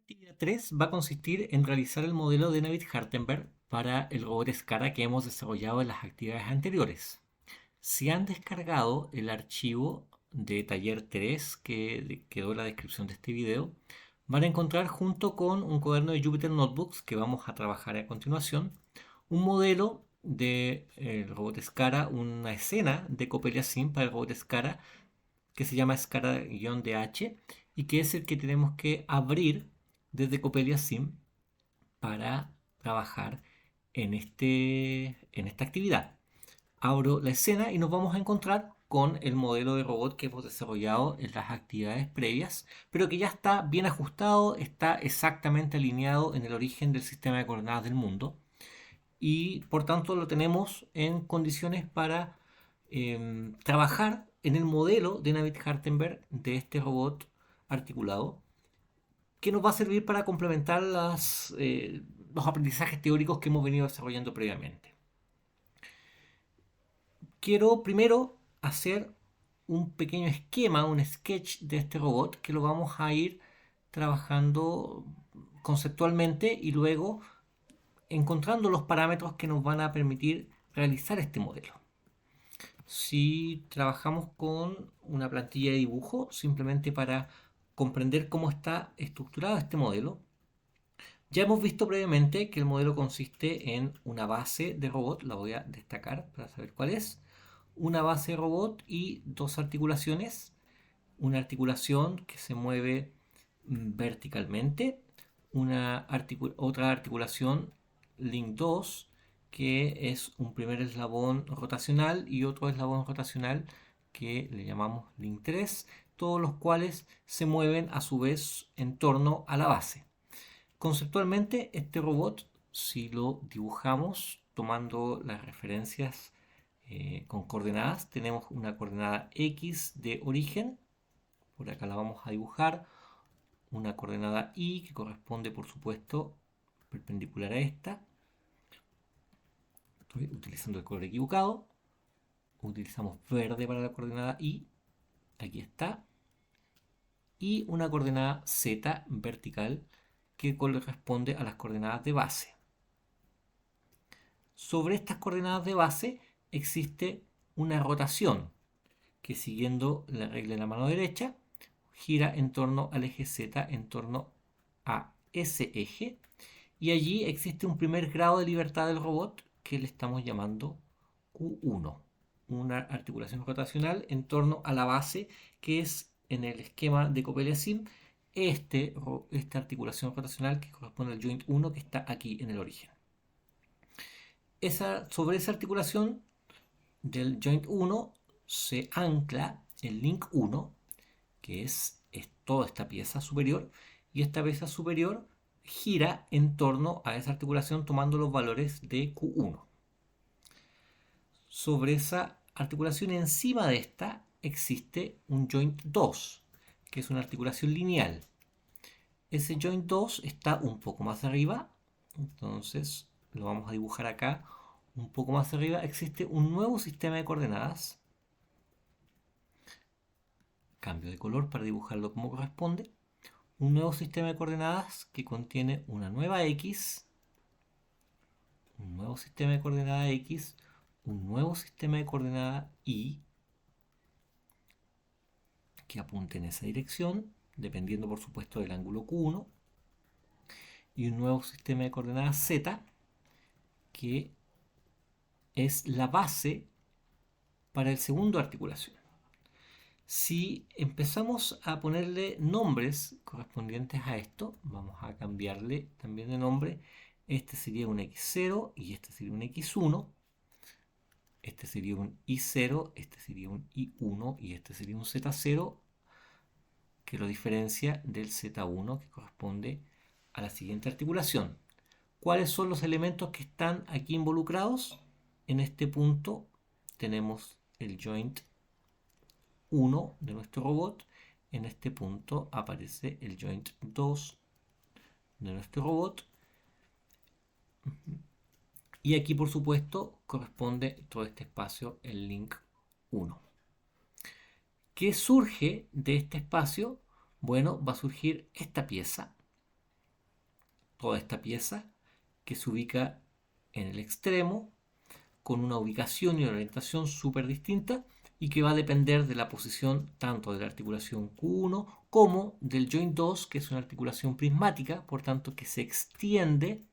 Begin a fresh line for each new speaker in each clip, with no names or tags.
Actividad 3 va a consistir en realizar el modelo de Navier-Hartenberg para el robot Scara que hemos desarrollado en las actividades anteriores. Si han descargado el archivo de taller 3 que quedó en la descripción de este video, van a encontrar junto con un cuaderno de Jupyter Notebooks que vamos a trabajar a continuación, un modelo del robot Scara, una escena de Coppelia Sim para el robot Scara que se llama Scara-DH y que es el que tenemos que abrir desde Coppelia Sim para trabajar en esta actividad. Abro la escena y nos vamos a encontrar con el modelo de robot que hemos desarrollado en las actividades previas, pero que ya está bien ajustado, está exactamente alineado en el origen del sistema de coordenadas del mundo y por tanto lo tenemos en condiciones para trabajar en el modelo de Navier-Hartenberg de este robot articulado que nos va a servir para complementar los aprendizajes teóricos que hemos venido desarrollando previamente. Quiero primero hacer un pequeño esquema, un sketch de este robot que lo vamos a ir trabajando conceptualmente y luego encontrando los parámetros que nos van a permitir realizar este modelo. Si trabajamos con una plantilla de dibujo, simplemente para comprender cómo está estructurado este modelo, ya hemos visto previamente que el modelo consiste en una base de robot, la voy a destacar para saber cuál es, una base de robot y dos articulaciones, una articulación que se mueve verticalmente, otra articulación link 2 que es un primer eslabón rotacional y otro eslabón rotacional que le llamamos link 3, todos los cuales se mueven a su vez en torno a la base. Conceptualmente, este robot, si lo dibujamos tomando las referencias con coordenadas, tenemos una coordenada X de origen, por acá la vamos a dibujar, una coordenada Y que corresponde por supuesto perpendicular a esta, estoy utilizando el color equivocado, utilizamos verde para la coordenada Y, aquí está, y una coordenada Z vertical que corresponde a las coordenadas de base. Sobre estas coordenadas de base existe una rotación que siguiendo la regla de la mano derecha gira en torno al eje Z, en torno a ese eje, y allí existe un primer grado de libertad del robot que le estamos llamando Q1, una articulación rotacional en torno a la base que es en el esquema de Coppelia-Sim esta articulación rotacional que corresponde al joint 1 que está aquí en el origen. Sobre esa articulación del joint 1 se ancla el link 1, que es toda esta pieza superior, y esta pieza superior gira en torno a esa articulación tomando los valores de Q1. Sobre esa articulación encima de esta existe un joint 2, que es una articulación lineal. Ese joint 2 está un poco más arriba, entonces lo vamos a dibujar acá. Un poco más arriba existe un nuevo sistema de coordenadas. Cambio de color para dibujarlo como corresponde. Un nuevo sistema de coordenadas que contiene una nueva X, un nuevo sistema de coordenada X, un nuevo sistema de coordenada Y que apunte en esa dirección, dependiendo por supuesto del ángulo Q1, y un nuevo sistema de coordenadas Z que es la base para el segundo articulación. Si empezamos a ponerle nombres correspondientes a esto, vamos a cambiarle también de nombre. Este sería un X0 y este sería un X1. Este sería un I0, este sería un I1 y este sería un Z0 que lo diferencia del Z1 que corresponde a la siguiente articulación. ¿Cuáles son los elementos que están aquí involucrados? En este punto tenemos el joint 1 de nuestro robot. En este punto aparece el joint 2 de nuestro robot. Y aquí, por supuesto, corresponde todo este espacio el link 1. ¿Qué surge de este espacio? Bueno, va a surgir esta pieza, toda esta pieza que se ubica en el extremo con una ubicación y una orientación súper distinta y que va a depender de la posición tanto de la articulación Q1 como del joint 2, que es una articulación prismática, por tanto que se extiende,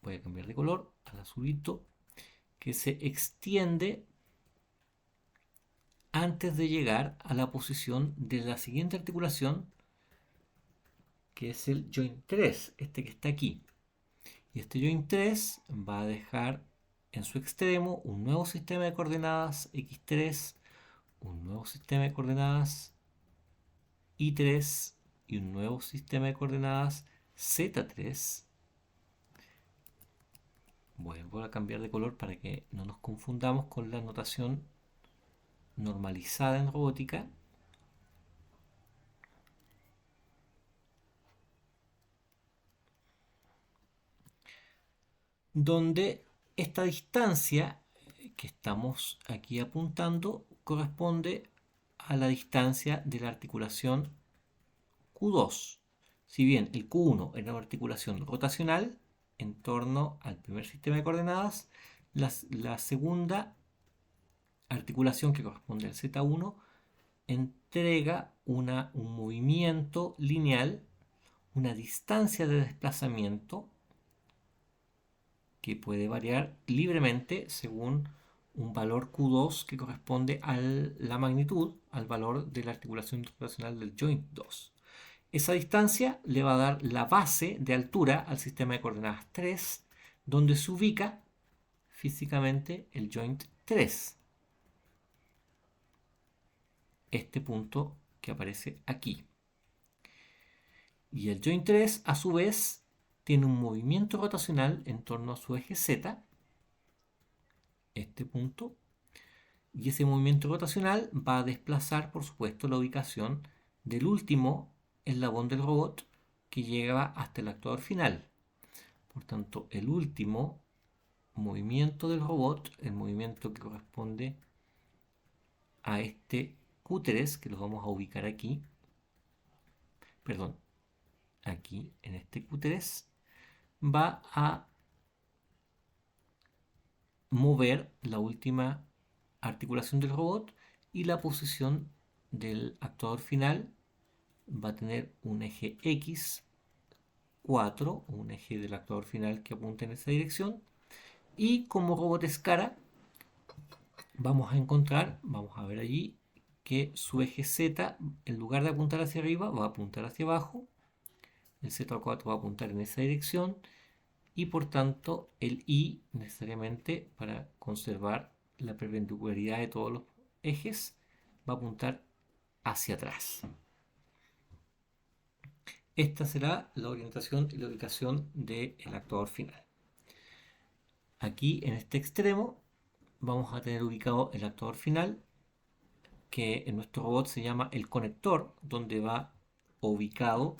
voy a cambiar de color al azulito, que se extiende antes de llegar a la posición de la siguiente articulación, que es el joint 3, este que está aquí. Y este joint 3 va a dejar en su extremo un nuevo sistema de coordenadas x3, un nuevo sistema de coordenadas y3 y un nuevo sistema de coordenadas z3. Vuelvo a cambiar de color para que no nos confundamos con la notación normalizada en robótica. Donde esta distancia que estamos aquí apuntando corresponde a la distancia de la articulación Q2. Si bien el Q1 era una articulación rotacional en torno al primer sistema de coordenadas, la segunda articulación, que corresponde al Z1, entrega un movimiento lineal, una distancia de desplazamiento que puede variar libremente según un valor Q2 que corresponde a la magnitud, al valor de la articulación rotacional del joint 2. Esa distancia le va a dar la base de altura al sistema de coordenadas 3, donde se ubica físicamente el joint 3. Este punto que aparece aquí. Y el joint 3, a su vez, tiene un movimiento rotacional en torno a su eje Z, este punto, y ese movimiento rotacional va a desplazar, por supuesto, la ubicación del último eslabón del robot que llega hasta el actuador final. Por tanto, el último movimiento del robot, el movimiento que corresponde a este Q3, que lo vamos a ubicar aquí, perdón, aquí en este Q3, va a mover la última articulación del robot y la posición del actuador final va a tener un eje X4, un eje del actuador final que apunta en esa dirección, y como robot escara vamos a encontrar, vamos a ver allí, que su eje Z, en lugar de apuntar hacia arriba, va a apuntar hacia abajo, el Z4 va a apuntar en esa dirección, y por tanto el I necesariamente, para conservar la perpendicularidad de todos los ejes, va a apuntar hacia atrás. Esta será la orientación y la ubicación del actuador final. Aquí en este extremo vamos a tener ubicado el actuador final, que en nuestro robot se llama el conector, donde va ubicado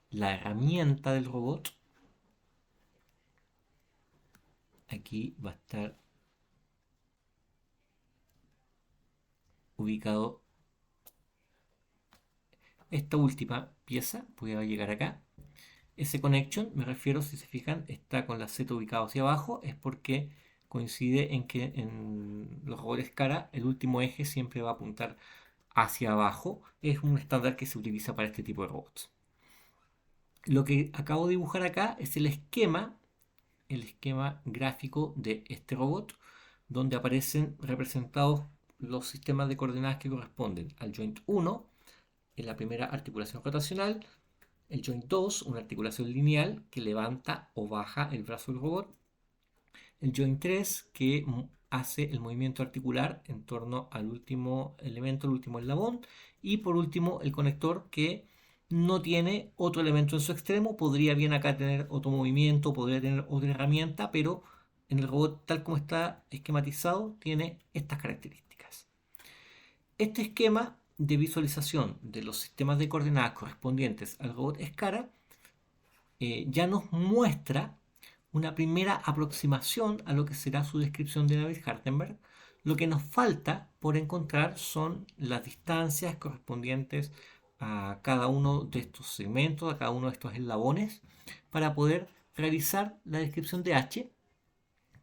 la herramienta del robot. Aquí va a estar ubicado esta última pieza. Voy a llegar acá. Ese connection, me refiero, si se fijan, está con la Z ubicado hacia abajo, es porque coincide en que en los robots escara el último eje siempre va a apuntar hacia abajo. Es un estándar que se utiliza para este tipo de robots. Lo que acabo de dibujar acá es el esquema gráfico de este robot, donde aparecen representados los sistemas de coordenadas que corresponden al joint 1, en la primera articulación rotacional, el joint 2, una articulación lineal que levanta o baja el brazo del robot, el joint 3, que hace el movimiento articular en torno al último elemento, el último eslabón, y por último el conector, que no tiene otro elemento en su extremo, podría bien acá tener otro movimiento, podría tener otra herramienta, pero en el robot tal como está esquematizado tiene estas características. Este esquema de visualización de los sistemas de coordenadas correspondientes al robot escara ya nos muestra una primera aproximación a lo que será su descripción de Navier-Hardenberg. Lo que nos falta por encontrar son las distancias correspondientes a cada uno de estos segmentos, a cada uno de estos eslabones, para poder realizar la descripción de H,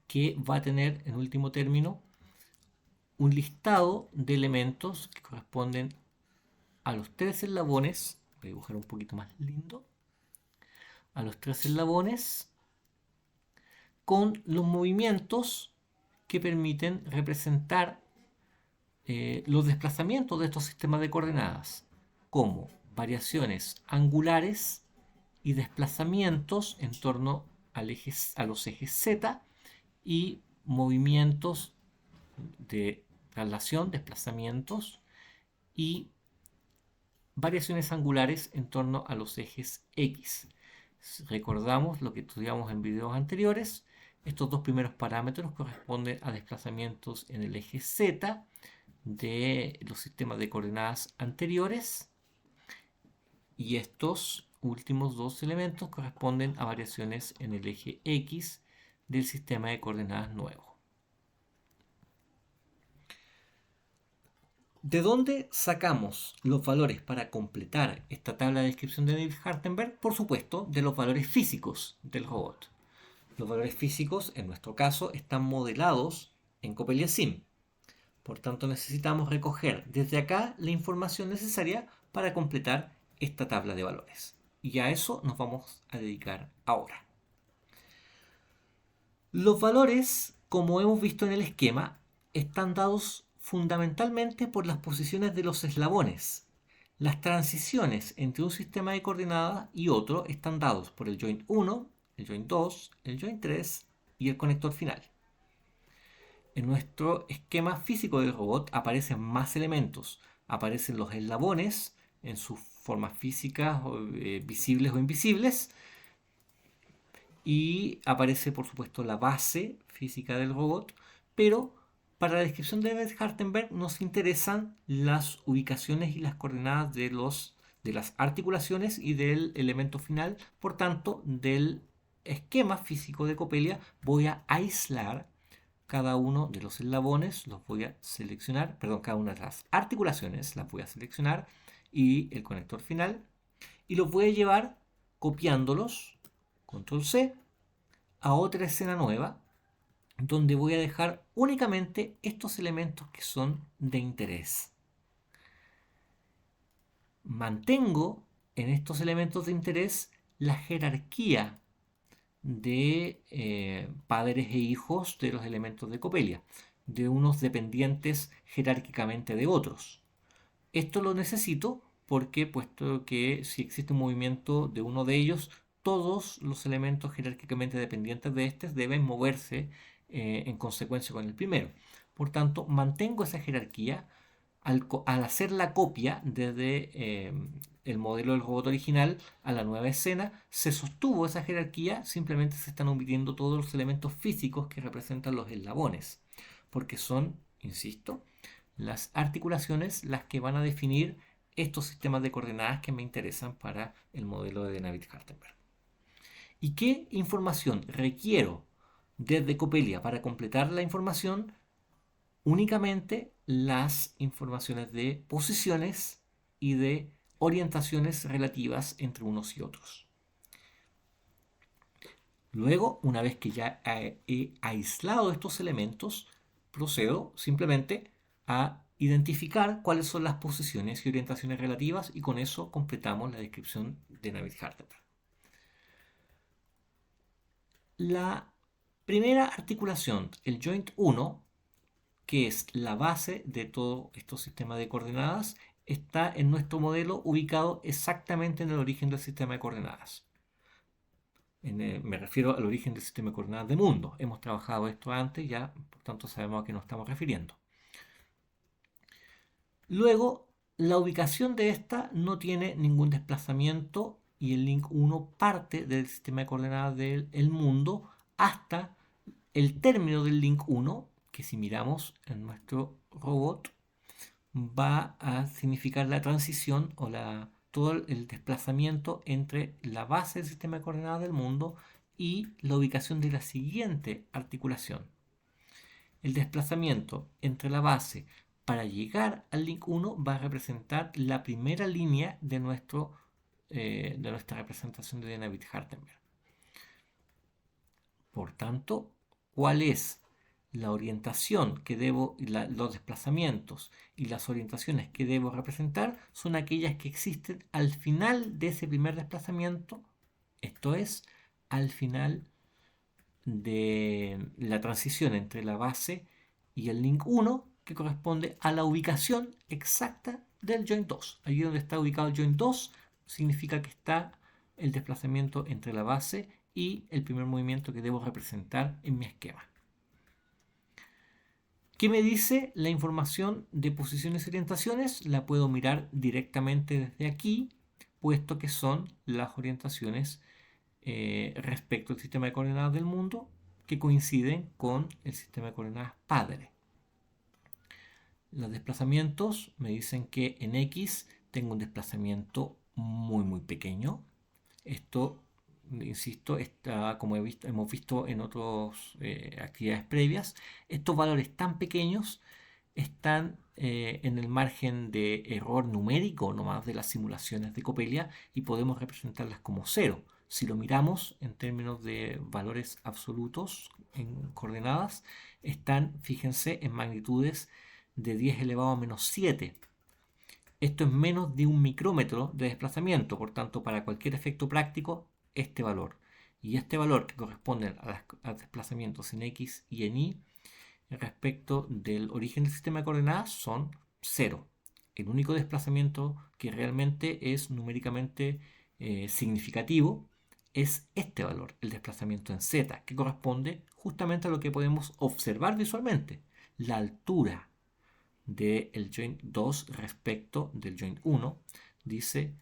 que va a tener en último término un listado de elementos que corresponden a los tres eslabones. Voy a dibujar un poquito más lindo. A los tres eslabones con los movimientos que permiten representar los desplazamientos de estos sistemas de coordenadas, como variaciones angulares y desplazamientos en torno a los ejes Z y movimientos de traslación, desplazamientos y variaciones angulares en torno a los ejes X. Recordamos lo que estudiamos en videos anteriores. Estos dos primeros parámetros corresponden a desplazamientos en el eje Z de los sistemas de coordenadas anteriores, y estos últimos dos elementos corresponden a variaciones en el eje X del sistema de coordenadas nuevo. ¿De dónde sacamos los valores para completar esta tabla de descripción de Navier-Hartenberg? Por supuesto, de los valores físicos del robot. Los valores físicos, en nuestro caso, están modelados en Coppelia-Sim. Por tanto, necesitamos recoger desde acá la información necesaria para completar esta tabla de valores. Y a eso nos vamos a dedicar ahora. Los valores, como hemos visto en el esquema, están dados fundamentalmente por las posiciones de los eslabones. Las transiciones entre un sistema de coordenadas y otro están dados por el joint 1, el joint 2, el joint 3 y el conector final. En nuestro esquema físico del robot aparecen más elementos. Aparecen los eslabones en sus formas físicas, visibles o invisibles. Y aparece, por supuesto, la base física del robot. Pero para la descripción de Navier-Hartenberg nos interesan las ubicaciones y las coordenadas de las articulaciones y del elemento final. Por tanto, del esquema físico de Coppelia voy a aislar cada uno de los eslabones, los voy a seleccionar, perdón, cada una de las articulaciones las voy a seleccionar y el conector final, y los voy a llevar copiándolos, control C, a otra escena nueva, donde voy a dejar únicamente estos elementos que son de interés. Mantengo en estos elementos de interés la jerarquía de padres e hijos de los elementos de Coppelia, de unos dependientes jerárquicamente de otros. Esto lo necesito porque, puesto que si existe un movimiento de uno de ellos, todos los elementos jerárquicamente dependientes de este deben moverse en consecuencia con el primero. Por tanto, mantengo esa jerarquía al hacer la copia desde el modelo del robot original a la nueva escena. Se sostuvo esa jerarquía, simplemente se están omitiendo todos los elementos físicos que representan los eslabones, porque son, insisto, las articulaciones las que van a definir estos sistemas de coordenadas que me interesan para el modelo de Navier-Hartenberg. ¿Y qué información requiero desde Coppelia para completar la información? Únicamente las informaciones de posiciones y de orientaciones relativas entre unos y otros. Luego, una vez que ya he aislado estos elementos, procedo simplemente a identificar cuáles son las posiciones y orientaciones relativas, y con eso completamos la descripción de Navier-Hartenberg. La primera articulación, el joint 1, que es la base de todo estos sistemas de coordenadas, está en nuestro modelo ubicado exactamente en el origen del sistema de coordenadas. Me refiero al origen del sistema de coordenadas de mundo. Hemos trabajado esto antes, ya por tanto sabemos a qué nos estamos refiriendo. Luego, la ubicación de esta no tiene ningún desplazamiento y el link 1 parte del sistema de coordenadas del mundo hasta el término del link 1, que si miramos en nuestro robot va a significar la transición o todo el desplazamiento entre la base del sistema de coordenadas del mundo y la ubicación de la siguiente articulación. El desplazamiento entre la base para llegar al link 1 va a representar la primera línea de nuestra representación de Dynavit-Hartenberg. Por tanto, ¿cuál es la orientación que los desplazamientos y las orientaciones que debo representar? Son aquellas que existen al final de ese primer desplazamiento, esto es, al final de la transición entre la base y el link 1, que corresponde a la ubicación exacta del joint 2. Allí donde está ubicado el joint 2 significa que está el desplazamiento entre la base y el primer movimiento que debo representar en mi esquema. ¿Qué me dice la información de posiciones y orientaciones? La puedo mirar directamente desde aquí, puesto que son las orientaciones respecto al sistema de coordenadas del mundo que coinciden con el sistema de coordenadas padre. Los desplazamientos me dicen que en X tengo un desplazamiento muy pequeño. Esto, insisto, está, como hemos visto en otras actividades previas, estos valores tan pequeños están en el margen de error numérico nomás de las simulaciones de Coppelia y podemos representarlas como 0. Si lo miramos en términos de valores absolutos en coordenadas, están, fíjense, en magnitudes de 10 elevado a menos 7. Esto es menos de un micrómetro de desplazamiento, por tanto, para cualquier efecto práctico, este valor. Y este valor que corresponde a desplazamientos en X y en Y respecto del origen del sistema de coordenadas son 0. El único desplazamiento que realmente es numéricamente significativo es este valor, el desplazamiento en Z, que corresponde justamente a lo que podemos observar visualmente, la altura del joint 2 respecto del joint 1. Dice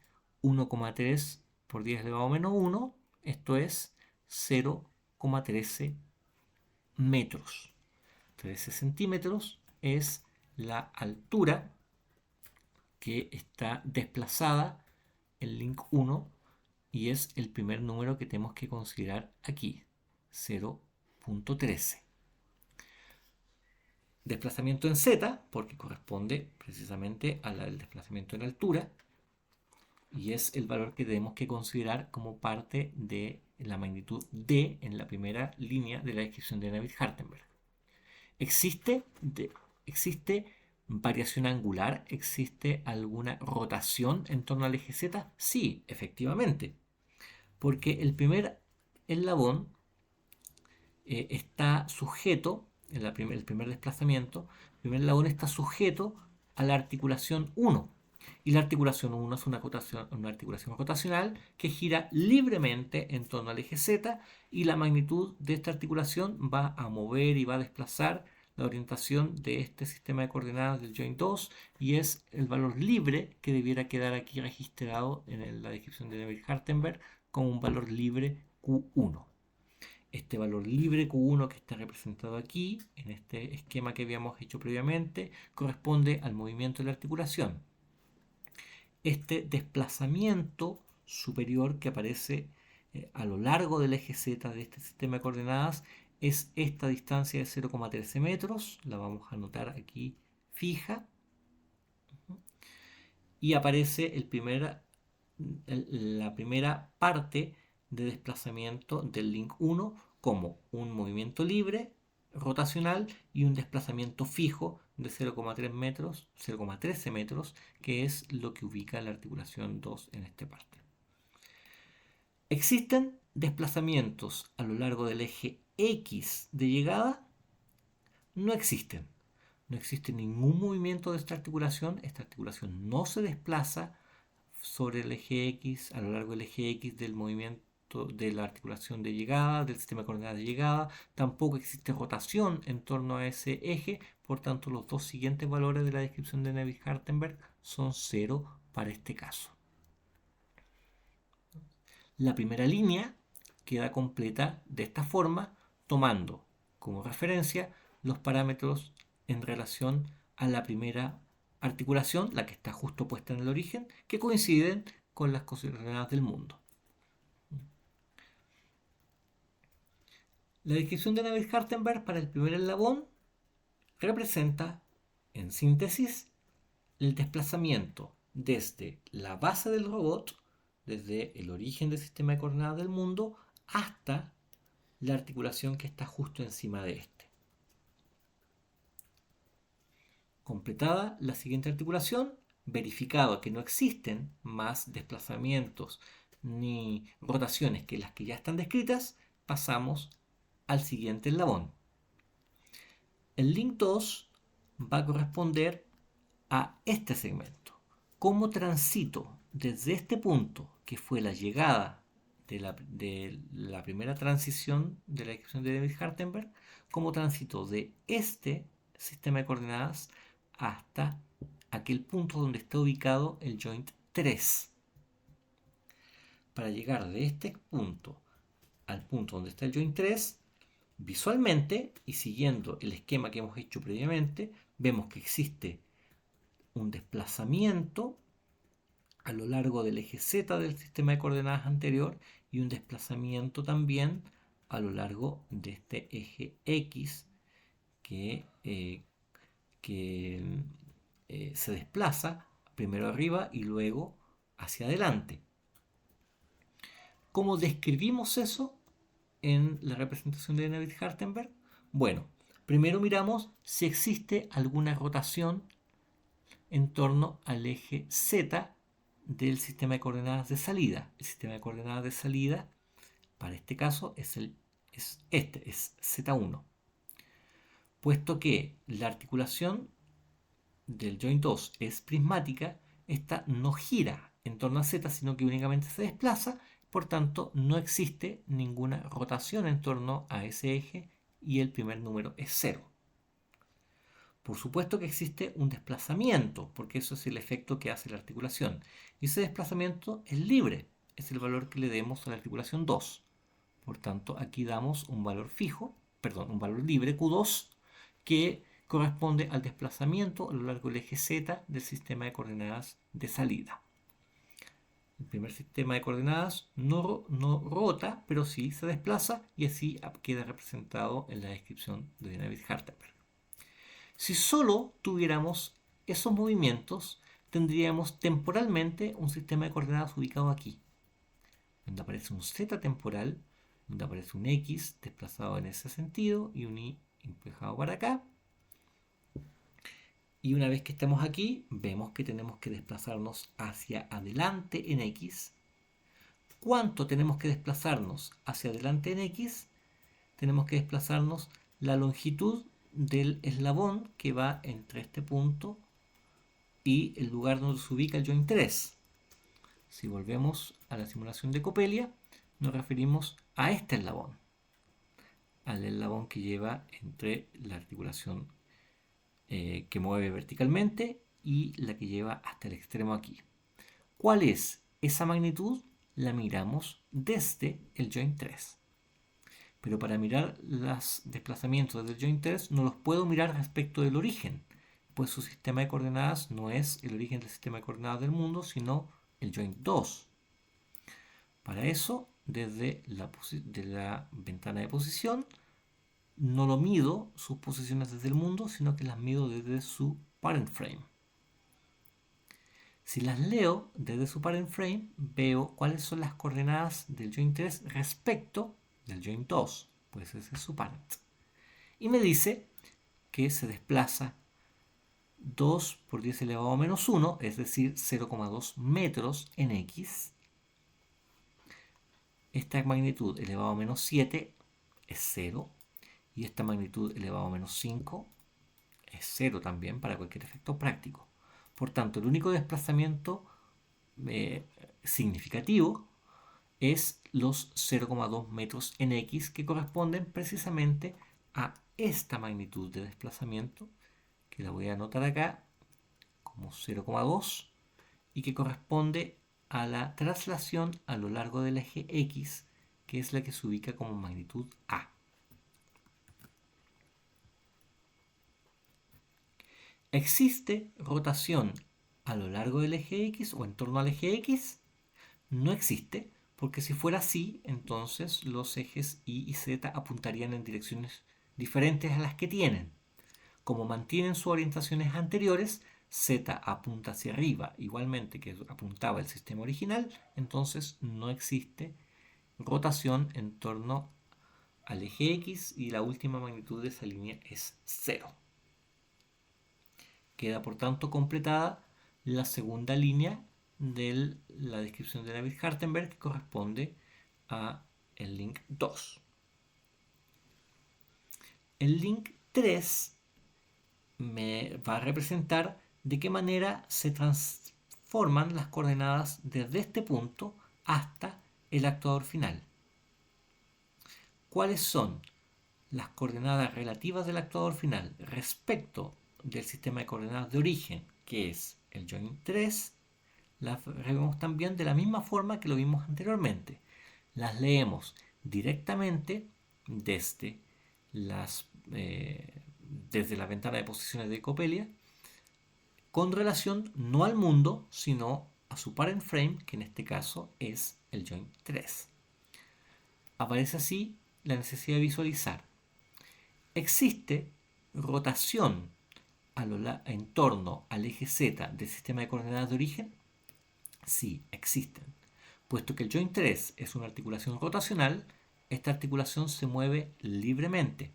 1,3 por 10 elevado a menos 1, esto es 0,13 metros. 13 centímetros es la altura que está desplazada el link 1 y es el primer número que tenemos que considerar aquí, 0,13. Desplazamiento en Z, porque corresponde precisamente al desplazamiento en altura, y es el valor que tenemos que considerar como parte de la magnitud D en la primera línea de la descripción de Dynavit-Hartenberg. ¿Existe variación angular? ¿Existe alguna rotación en torno al eje Z? Sí, efectivamente. Porque el primer eslabón está sujeto, el primer desplazamiento, el primer eslabón está sujeto a la articulación 1. Y la articulación 1 es una articulación rotacional que gira libremente en torno al eje Z y la magnitud de esta articulación va a mover y va a desplazar la orientación de este sistema de coordenadas del joint 2 y es el valor libre que debiera quedar aquí registrado en la descripción de Dynavit-Hartenberg como un valor libre Q1. Este valor libre Q1 que está representado aquí en este esquema que habíamos hecho previamente corresponde al movimiento de la articulación. Este desplazamiento superior que aparece a lo largo del eje Z de este sistema de coordenadas es esta distancia de 0,13 metros, la vamos a anotar aquí fija, y aparece la primera parte de desplazamiento del link 1 como un movimiento libre rotacional y un desplazamiento fijo de 0,3 metros, 0,13 metros, que es lo que ubica la articulación 2 en esta parte. ¿Existen desplazamientos a lo largo del eje X de llegada? No existen. No existe ningún movimiento de esta articulación. Esta articulación no se desplaza sobre el eje X, a lo largo del eje X del movimiento de la articulación de llegada, del sistema de coordenadas de llegada. Tampoco existe rotación en torno a ese eje. Por tanto, los dos siguientes valores de la descripción de Dynavit-Hartenberg son 0 para este caso. La primera línea queda completa de esta forma, tomando como referencia los parámetros en relación a la primera articulación, la que está justo puesta en el origen, que coinciden con las coordenadas del mundo. La descripción de Dynavit-Hartenberg para el primer eslabón representa En síntesis, el desplazamiento desde la base del robot, desde el origen del sistema de coordenadas del mundo, hasta la articulación que está justo encima de este. Completada la siguiente articulación, verificado que no existen más desplazamientos ni rotaciones que las que ya están descritas, pasamos al siguiente eslabón. El link 2 va a corresponder a este segmento. ¿Cómo transito desde este punto, que fue la llegada de la primera transición de la descripción de David Hartenberg, cómo transito de este sistema de coordenadas hasta aquel punto donde está ubicado el joint 3? Para llegar de este punto al punto donde está el joint 3, visualmente y siguiendo el esquema que hemos hecho previamente, vemos que existe un desplazamiento a lo largo del eje Z del sistema de coordenadas anterior y un desplazamiento también a lo largo de este eje X que se desplaza primero arriba y luego hacia adelante. ¿Cómo describimos eso en la representación de David Hartenberg? Bueno, primero miramos si existe alguna rotación en torno al eje Z del sistema de coordenadas de salida. El sistema de coordenadas de salida, para este caso, es Z1. Puesto que la articulación del joint 2 es prismática, esta no gira en torno a Z, sino que únicamente se desplaza. Por tanto, no existe ninguna rotación en torno a ese eje y el primer número es 0. Por supuesto que existe un desplazamiento, porque eso es el efecto que hace la articulación. Y ese desplazamiento es libre, es el valor que le demos a la articulación 2. Por tanto, aquí damos un valor un valor libre, Q2, que corresponde al desplazamiento a lo largo del eje Z del sistema de coordenadas de salida. El primer sistema de coordenadas no rota, pero sí se desplaza y así queda representado en la descripción de David Hartenberg. Si solo tuviéramos esos movimientos, tendríamos temporalmente un sistema de coordenadas ubicado aquí, donde aparece un Z temporal, donde aparece un X desplazado en ese sentido y un Y empujado para acá. Y una vez que estamos aquí, vemos que tenemos que desplazarnos hacia adelante en X. ¿Cuánto tenemos que desplazarnos hacia adelante en X? Tenemos que desplazarnos la longitud del eslabón que va entre este punto y el lugar donde se ubica el joint 3. Si volvemos a la simulación de Coppelia, nos referimos a este eslabón, al eslabón que lleva entre la articulación que mueve verticalmente y la que lleva hasta el extremo aquí. ¿Cuál es esa magnitud? La miramos desde el joint 3. Pero para mirar los desplazamientos del joint 3 no los puedo mirar respecto del origen, pues su sistema de coordenadas no es el origen del sistema de coordenadas del mundo, sino el joint 2. Para eso, desde la ventana de posición, no lo mido sus posiciones desde el mundo, sino que las mido desde su parent frame. Si las leo desde su parent frame, veo cuáles son las coordenadas del joint 3 respecto del joint 2, pues ese es su parent. Y me dice que se desplaza 2 por 10 elevado a menos 1, es decir, 0,2 metros en X. Esta magnitud elevado a menos 7 es 0. Y esta magnitud elevado a menos 5 es 0 también para cualquier efecto práctico. Por tanto, el único desplazamiento significativo es los 0,2 metros en X, que corresponden precisamente a esta magnitud de desplazamiento, que la voy a anotar acá como 0,2, y que corresponde a la traslación a lo largo del eje X, que es la que se ubica como magnitud A. ¿Existe rotación a lo largo del eje X o en torno al eje X? No existe, porque si fuera así, entonces los ejes Y y Z apuntarían en direcciones diferentes a las que tienen. Como mantienen sus orientaciones anteriores, Z apunta hacia arriba, igualmente que apuntaba el sistema original, entonces no existe rotación en torno al eje X y la última magnitud de esa línea es 0. Queda por tanto completada la segunda línea de la descripción de Navier-Hartenberg, que corresponde a el link 2. El link 3 me va a representar de qué manera se transforman las coordenadas desde este punto hasta el actuador final. ¿Cuáles son las coordenadas relativas del actuador final respecto del sistema de coordenadas de origen, que es el join 3? Las vemos también de la misma forma que lo vimos anteriormente. Las leemos directamente desde desde la ventana de posiciones de Copelia, con relación no al mundo, sino a su parent frame, que en este caso es el join 3. Aparece así la necesidad de visualizar. Existe rotación en torno al eje Z del sistema de coordenadas de origen. Sí, existen. Puesto que el join 3 es una articulación rotacional, esta articulación se mueve libremente.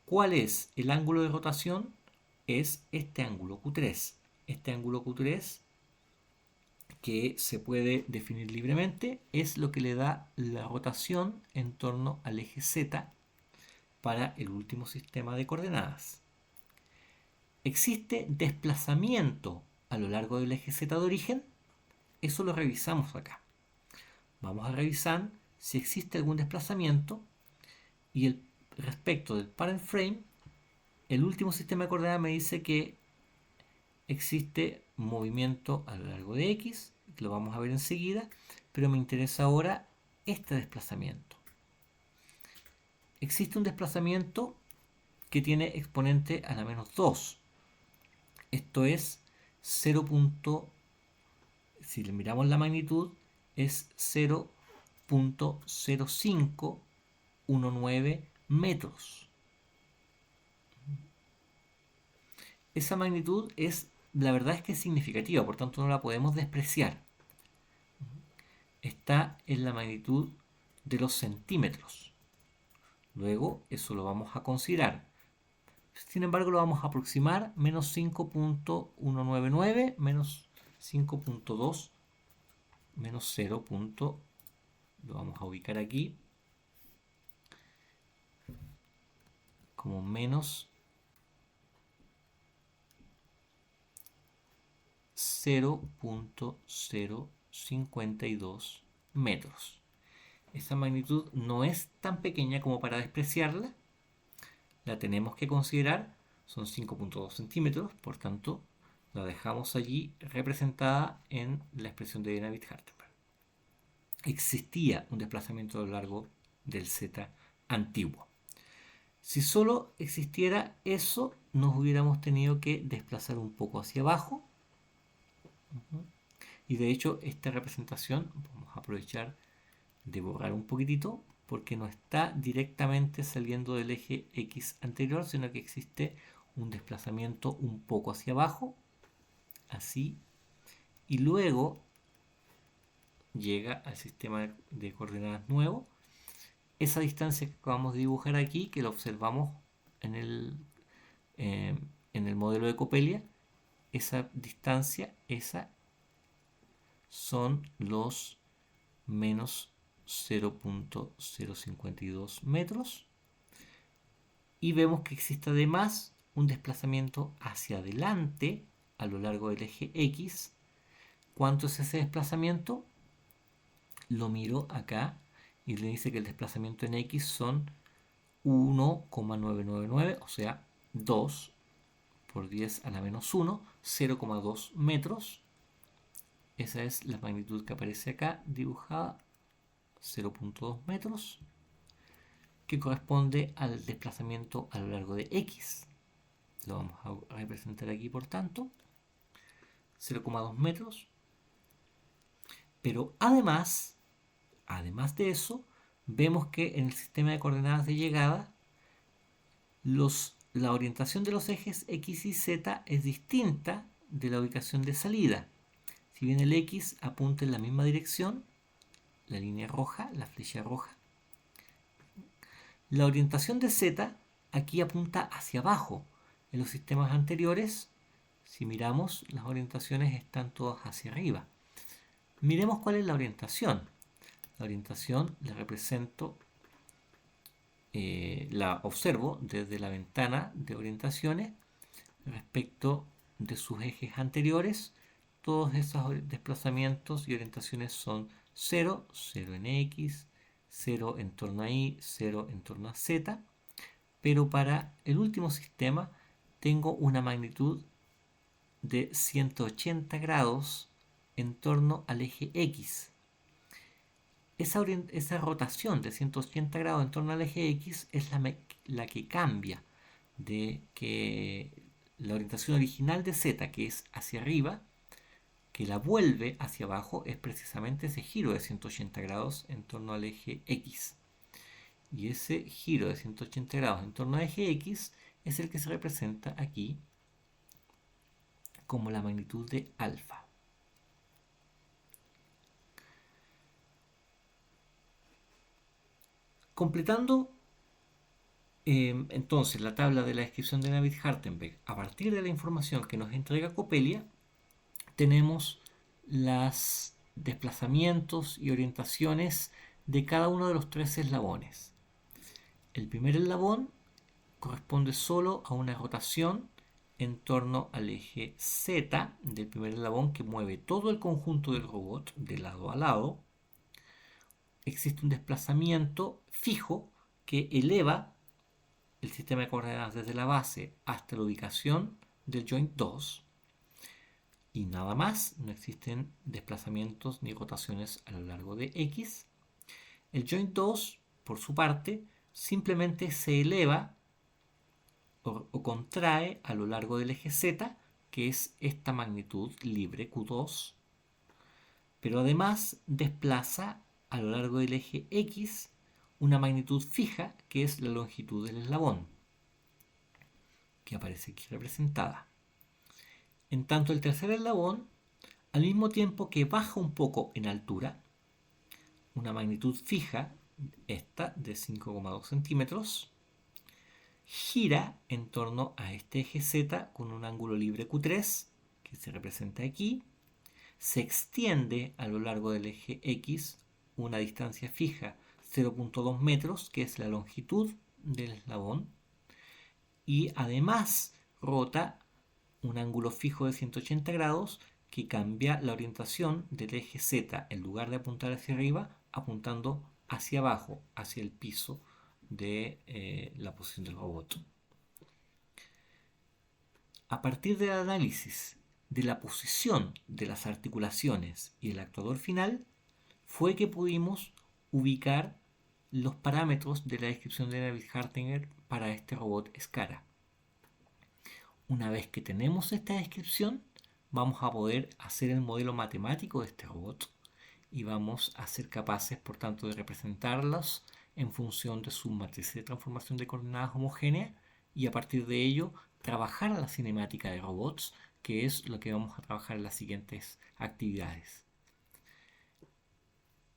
¿Cuál es el ángulo de rotación? Es este ángulo Q3. Este ángulo Q3, que se puede definir libremente, es lo que le da la rotación en torno al eje Z para el último sistema de coordenadas. ¿Existe desplazamiento a lo largo del eje Z de origen? Eso lo revisamos acá. Vamos a revisar si existe algún desplazamiento y respecto del parent frame, el último sistema de coordenadas me dice que existe movimiento a lo largo de X, que lo vamos a ver enseguida, pero me interesa ahora este desplazamiento. Existe un desplazamiento que tiene exponente a la menos 2. Esto es 0. Si le miramos la magnitud, es 0.0519 metros. Esa magnitud la verdad es que es significativa, por tanto no la podemos despreciar. Está en la magnitud de los centímetros. Luego eso lo vamos a considerar. Sin embargo, lo vamos a aproximar menos 5.199 menos 5.2 menos 0. Lo vamos a ubicar aquí como menos 0.052 metros. Esa magnitud no es tan pequeña como para despreciarla. La tenemos que considerar. Son 5.2 centímetros, por tanto la dejamos allí representada en la expresión de Navier-Hartenberg. Existía un desplazamiento a lo largo del Z antiguo. Si solo existiera eso, nos hubiéramos tenido que desplazar un poco hacia abajo. Y de hecho esta representación, vamos a aprovechar de borrar un poquitito, porque no está directamente saliendo del eje X anterior, sino que existe un desplazamiento un poco hacia abajo, así, y luego llega al sistema de coordenadas nuevo. Esa distancia que acabamos de dibujar aquí, que lo observamos en el modelo de Copelia, esa distancia, son los menos 0.052 metros. Y vemos que existe además un desplazamiento hacia adelante a lo largo del eje X. ¿Cuánto es ese desplazamiento? Lo miro acá y le dice que el desplazamiento en X son 1,999, o sea, 2 por 10 a la menos 1, 0,2 metros. Esa es la magnitud que aparece acá dibujada, 0.2 metros, que corresponde al desplazamiento a lo largo de X. Lo vamos a representar aquí, por tanto, 0,2 metros. Pero además de eso, vemos que en el sistema de coordenadas de llegada, los la orientación de los ejes X y Z es distinta de la ubicación de salida. Si bien el X apunta en la misma dirección, la línea roja, la flecha roja, la orientación de Z aquí apunta hacia abajo. En los sistemas anteriores, si miramos, las orientaciones están todas hacia arriba. Miremos cuál es la orientación. La orientación la represento, la observo desde la ventana de orientaciones respecto de sus ejes anteriores. Todos esos desplazamientos y orientaciones son 0, 0 en X, 0 en torno a Y, 0 en torno a Z. Pero para el último sistema tengo una magnitud de 180 grados en torno al eje X. Esa rotación de 180 grados en torno al eje X es la que cambia de que la orientación original de Z, que es hacia arriba, que la vuelve hacia abajo, es precisamente ese giro de 180 grados en torno al eje X. Y ese giro de 180 grados en torno al eje X es el que se representa aquí como la magnitud de alfa. Completando entonces la tabla de la descripción de Navier-Hartenberg, a partir de la información que nos entrega Coppelia, tenemos los desplazamientos y orientaciones de cada uno de los tres eslabones. El primer eslabón corresponde solo a una rotación en torno al eje Z del primer eslabón que mueve todo el conjunto del robot de lado a lado. Existe un desplazamiento fijo que eleva el sistema de coordenadas desde la base hasta la ubicación del joint 2 y nada más, no existen desplazamientos ni rotaciones a lo largo de X. El joint 2, por su parte, simplemente se eleva o contrae a lo largo del eje Z, que es esta magnitud libre Q2, pero además desplaza a lo largo del eje X una magnitud fija, que es la longitud del eslabón, que aparece aquí representada. En tanto, el tercer eslabón, al mismo tiempo que baja un poco en altura, una magnitud fija, esta de 5,2 centímetros, gira en torno a este eje Z con un ángulo libre Q3, que se representa aquí, se extiende a lo largo del eje X una distancia fija 0,2 metros, que es la longitud del eslabón, y además rota un ángulo fijo de 180 grados que cambia la orientación del eje Z, en lugar de apuntar hacia arriba, apuntando hacia abajo, hacia el piso de la posición del robot. A partir del análisis de la posición de las articulaciones y el actuador final, fue que pudimos ubicar los parámetros de la descripción de Navier-Hartenberg para este robot Scara. Una vez que tenemos esta descripción, vamos a poder hacer el modelo matemático de este robot y vamos a ser capaces, por tanto, de representarlos en función de su matriz de transformación de coordenadas homogénea y a partir de ello trabajar la cinemática de robots, que es lo que vamos a trabajar en las siguientes actividades.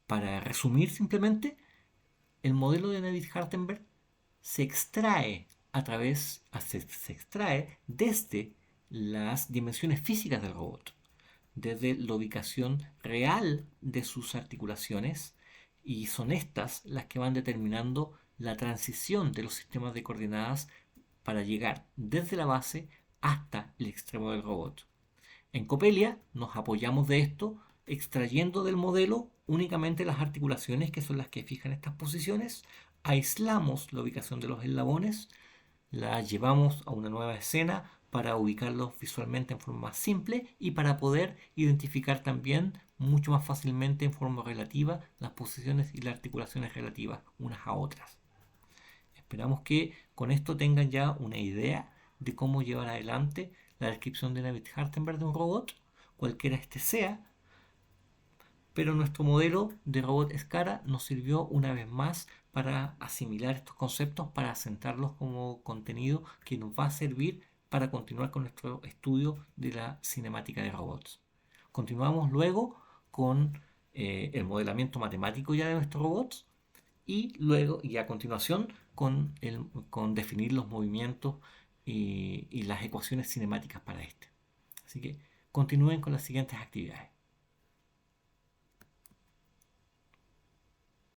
Para resumir simplemente, el modelo de Navier-Hartenberg se extrae desde las dimensiones físicas del robot, desde la ubicación real de sus articulaciones, y son estas las que van determinando la transición de los sistemas de coordenadas para llegar desde la base hasta el extremo del robot. En Coppelia nos apoyamos de esto extrayendo del modelo únicamente las articulaciones, que son las que fijan estas posiciones, aislamos la ubicación de los eslabones, la llevamos a una nueva escena para ubicarlos visualmente en forma más simple y para poder identificar también mucho más fácilmente en forma relativa las posiciones y las articulaciones relativas unas a otras. Esperamos que con esto tengan ya una idea de cómo llevar adelante la descripción de Navier-Hartenberg de un robot, cualquiera este sea, pero nuestro modelo de robot Scara nos sirvió una vez más para asimilar estos conceptos, para asentarlos como contenido que nos va a servir para continuar con nuestro estudio de la cinemática de robots. Continuamos luego con el modelamiento matemático ya de nuestros robots y luego y a continuación con definir los movimientos y las ecuaciones cinemáticas para este. Así que continúen con las siguientes actividades.